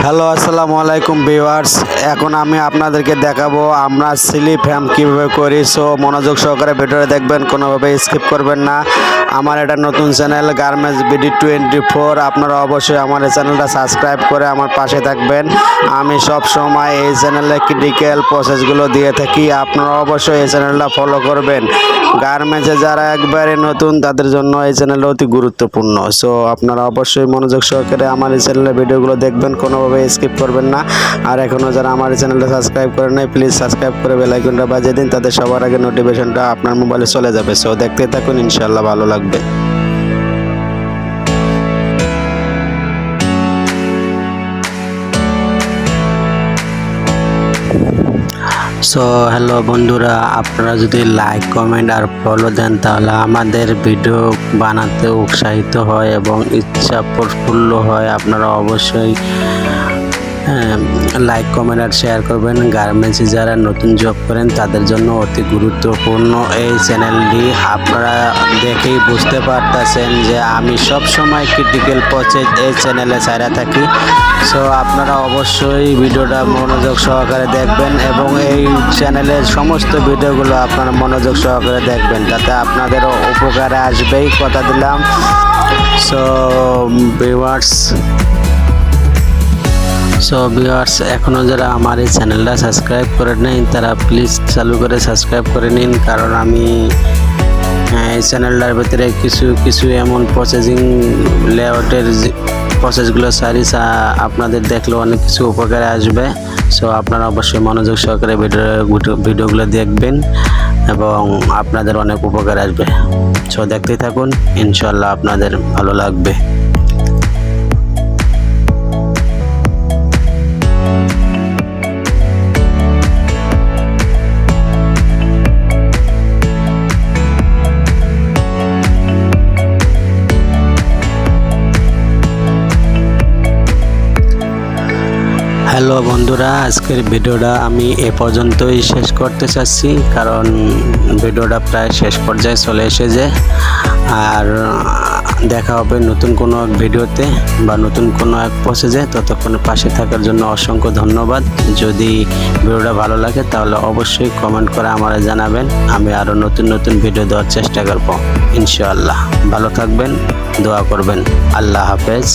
Hello আসসালামু আলাইকুম viewers, এখন আমি আপনাদেরকে দেখাবো আমরা স্লিপ হেম কীভাবে করি। সো মনোযোগ সহকারে ভিডিওটা দেখবেন, কোনোভাবে স্কিপ করবেন না। আমার এটা নতুন চ্যানেল গার্মেন্টস bd24, আপনারা অবশ্যই আমার এই চ্যানেলটা সাবস্ক্রাইব করে আমার পাশে থাকবেন। আমি সব সময় এই চ্যানেলে ক্রিটিক্যাল প্রসেসগুলো দিয়ে থাকি, আপনারা অবশ্যই এই চ্যানেলটা ফলো করবেন। গার্মেন্টসে যারা একবারে নতুন তাদের জন্য এই চ্যানেলটা অতি গুরুত্বপূর্ণ। সো আপনারা অবশ্যই মনোযোগ সহকারে আমার এই চ্যানেলের ভিডিওগুলো দেখবেন, কোনোভাবে স্কিপ করবেন না। আর এখনও যারা আমার এই চ্যানেলটা সাবস্ক্রাইব করে নাই, প্লিজ সাবস্ক্রাইব করে বেল আইকনটা বাজিয়ে দিন, তাদের সবার আগে নোটিফিকেশনটা আপনার মোবাইলে চলে যাবে। সো দেখতে থাকুন, ইনশাআল্লাহ ভালো লাগবে। সো হ্যালো বন্ধুরা, আপনারা যদি লাইক কমেন্ট আর ফলো দেন তাহলে আমাদের ভিডিও বানাতে উৎসাহিত হয় এবং ইচ্ছা প্রফুল্ল হয়। আপনারা অবশ্যই লাইক কমেন্ট আর শেয়ার করবেন। গার্মেন্টসে যারা নতুন জব করেন তাদের জন্য অতি গুরুত্বপূর্ণ এই চ্যানেলটি। আপনারা দেখেই বুঝতে পারতেছেন যে আমি সব সময় ক্রিটিক্যাল প্রসেস এই চ্যানেলে ছাড়া থাকি। সো আপনারা অবশ্যই ভিডিওটা মনোযোগ সহকারে দেখবেন এবং এই চ্যানেলের সমস্ত ভিডিওগুলো আপনারা মনোযোগ সহকারে দেখবেন, তাতে আপনাদেরও উপকারে আসবেই, কথা দিলাম। সো ভিউয়ার্স এখনও যারা আমার এই চ্যানেলটা সাবস্ক্রাইব করে নেই তারা প্লিজ চালু করে সাবস্ক্রাইব করে নিন, কারণ আমি এই চ্যানেলটার ভিতরে কিছু এমন প্রসেসিং লেআউটের প্রসেসগুলো আপনাদের দেখলে অনেক কিছু উপকারে আসবে। সো আপনারা অবশ্যই মনোযোগ সহকারে ভিডিওগুলো দেখবেন এবং আপনাদের অনেক উপকার আসবে। সো দেখতেই থাকুন, ইনশাআল্লাহ আপনাদের ভালো লাগবে। হ্যালো বন্ধুরা, আজকের ভিডিওটা আমি এ পর্যন্তই শেষ করতে চাচ্ছি, কারণ ভিডিওটা প্রায় শেষ পর্যায়ে চলে এসেছে। আর দেখা হবে নতুন কোনো এক ভিডিওতে বা নতুন কোনো এক প্রসেসে। ততক্ষণ পাশে থাকার জন্য অসংখ্য ধন্যবাদ। যদি ভিডিওটা ভালো লাগে তাহলে অবশ্যই কমেন্ট করে আমাকে জানাবেন, আমি আরও নতুন ভিডিও দেওয়ার চেষ্টা করব ইনশাআল্লাহ। ভালো থাকবেন, দোয়া করবেন। আল্লাহ হাফেজ।